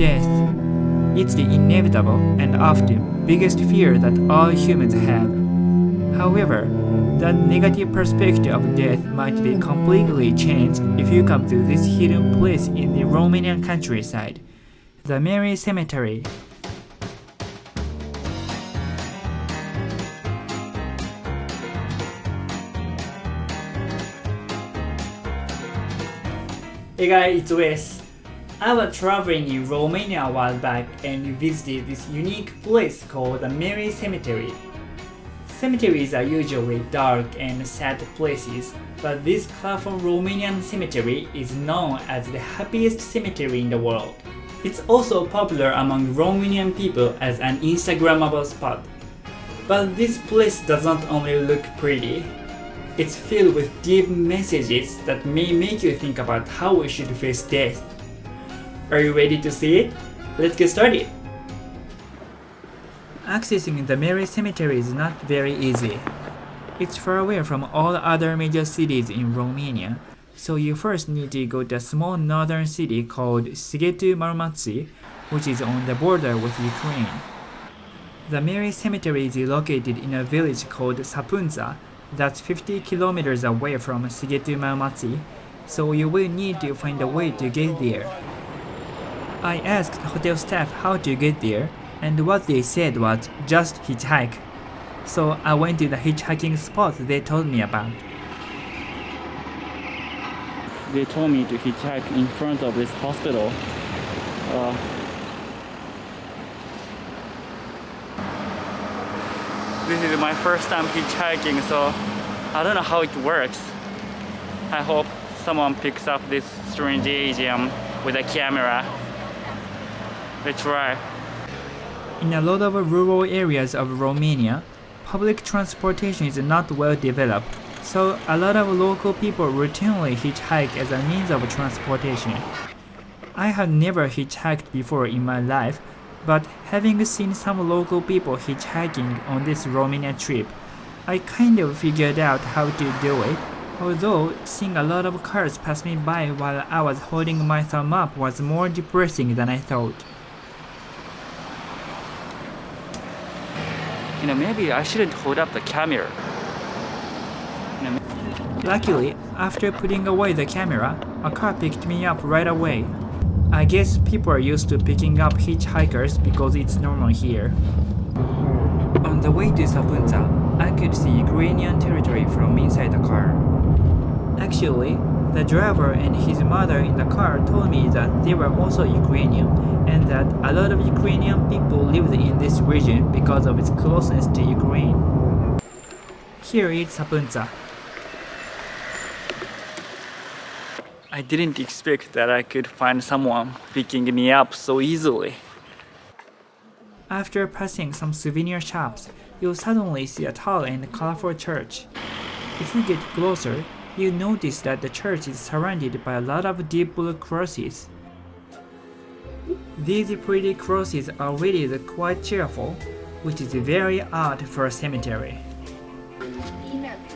Death. It's the inevitable and often biggest fear that all humans have. However, that negative perspective of death might be completely changed if you come to this hidden place in the Romanian countryside, the Mary Cemetery. Hey guys, it's Wes. I was traveling in Romania a while back and visited this unique place called the Mary Cemetery. Cemeteries are usually dark and sad places, but this colorful Romanian cemetery is known as the happiest cemetery in the world. It's also popular among Romanian people as an Instagrammable spot. But this place does not only look pretty. It's filled with deep messages that may make you think about how we should face death. Are you ready to see it? Let's get started! Accessing the Mary Cemetery is not very easy. It's far away from all other major cities in Romania, so you first need to go to a small northern city called Sighetu-Marmației, which is on the border with Ukraine. The Mary Cemetery is located in a village called Sapunța, that's 50 kilometers away from Sighetu-Marmației, so you will need to find a way to get there. I asked hotel staff how to get there, and what they said was just hitchhike. So I went to the hitchhiking spot they told me about. They told me to hitchhike in front of this hospital. This is my first time hitchhiking, so I don't know how it works. I hope someone picks up this strange Asian with a camera. Let's try. In a lot of rural areas of Romania, public transportation is not well developed, so a lot of local people routinely hitchhike as a means of transportation. I had never hitchhiked before in my life, but having seen some local people hitchhiking on this Romania trip, I kind of figured out how to do it, although seeing a lot of cars pass me by while I was holding my thumb up was more depressing than I thought. Maybe I shouldn't hold up the camera. Luckily, after putting away the camera, a car picked me up right away. I guess people are used to picking up hitchhikers because it's normal here. On the way to Sapunța, I could see Ukrainian territory from inside the car. Actually, the driver and his mother in the car told me that they were also Ukrainian, and that a lot of Ukrainian people lived in this region because of its closeness to Ukraine. Here is Sapunța. I didn't expect that I could find someone picking me up so easily. After passing some souvenir shops, you'll suddenly see a tall and colorful church. If you get closer, you notice that the church is surrounded by a lot of deep blue crosses. These pretty crosses are really quite cheerful, which is very odd for a cemetery.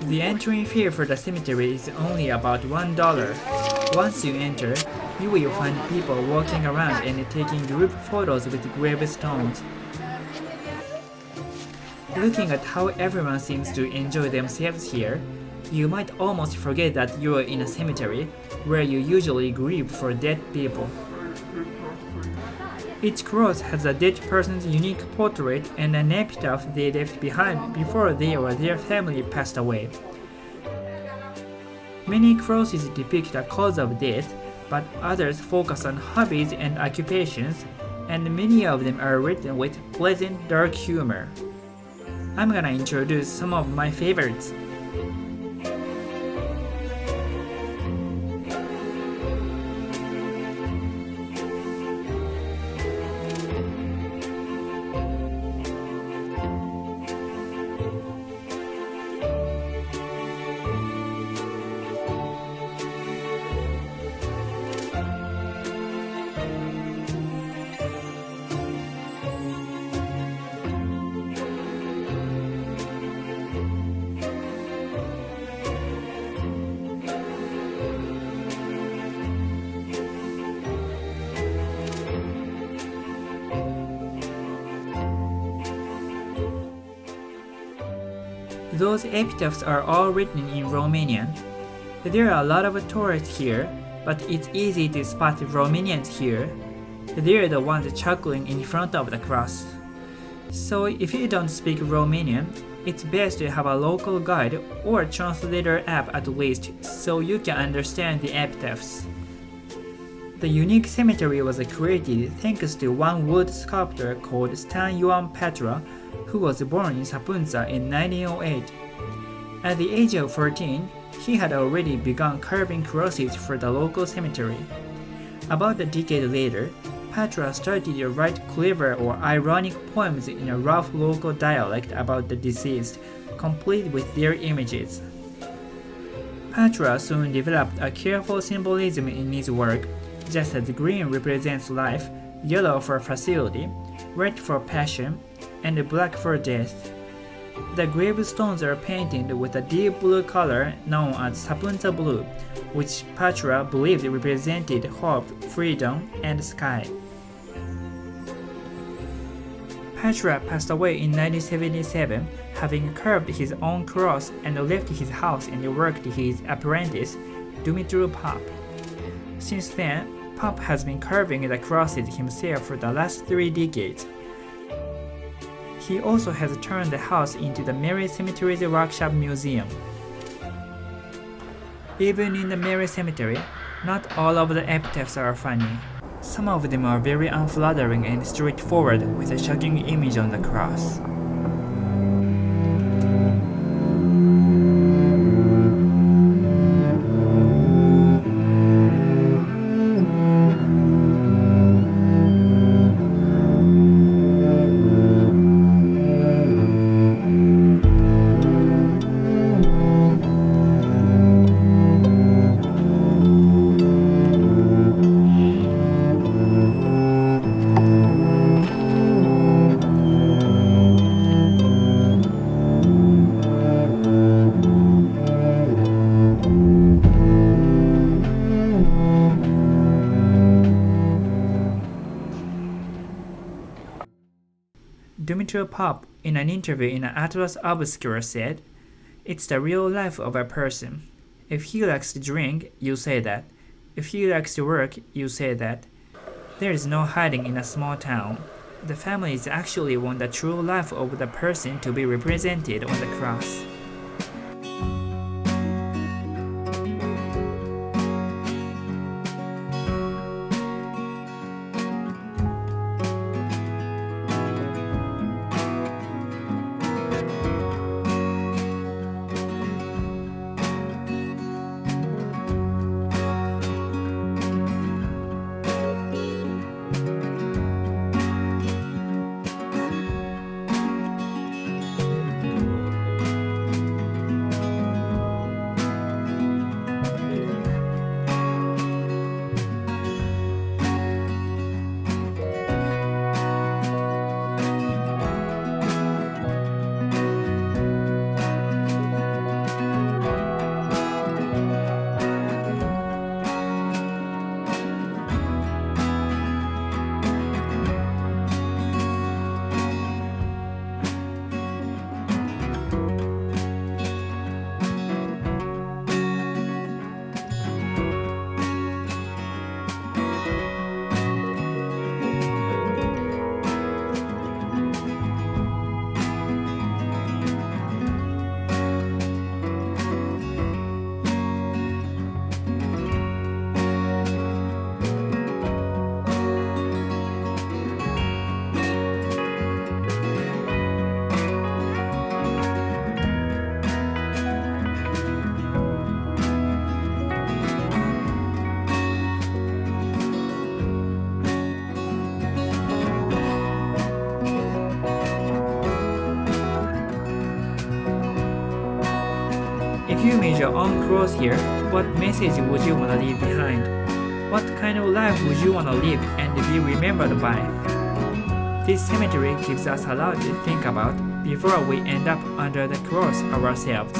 The entry fee for the cemetery is only about $1. Once you enter, you will find people walking around and taking group photos with gravestones. Looking at how everyone seems to enjoy themselves here, you might almost forget that you are in a cemetery where you usually grieve for dead people. Each cross has a dead person's unique portrait and an epitaph they left behind before they or their family passed away. Many crosses depict the cause of death, but others focus on hobbies and occupations, and many of them are written with pleasant dark humor. I'm gonna introduce some of my favorites. Those epitaphs are all written in Romanian. There are a lot of tourists here, but it's easy to spot Romanians here. They're the ones chuckling in front of the cross. So if you don't speak Romanian, it's best to have a local guide or translator app at least so you can understand the epitaphs. The unique cemetery was created thanks to one wood sculptor called Stan Ioan Petra, who was born in Sapunța in 1908. At the age of 14, he had already begun carving crosses for the local cemetery. About a decade later, Petra started to write clever or ironic poems in a rough local dialect about the deceased, complete with their images. Petra soon developed a careful symbolism in his work, just as green represents life, yellow for facility, red for passion, and black for death. The gravestones are painted with a deep blue color known as Sapunța blue, which Petra believed represented hope, freedom, and sky. Petra passed away in 1977, having carved his own cross and left his house and worked his apprentice, Dumitru Pop. Since then, Pop has been carving the crosses himself for the last 3 decades. He also has turned the house into the Mary Cemeteries Workshop Museum. Even in the Mary Cemetery, not all of the epitaphs are funny. Some of them are very unflattering and straightforward with a shocking image on the cross. Dumitru Pop, in an interview in Atlas Obscura, said, "It's the real life of a person. If he likes to drink, you say that. If he likes to work, you say that. There is no hiding in a small town. The families actually want the true life of the person to be represented on the cross." If you made your own cross here, what message would you want to leave behind? What kind of life would you want to live and be remembered by? This cemetery gives us a lot to think about before we end up under the cross ourselves.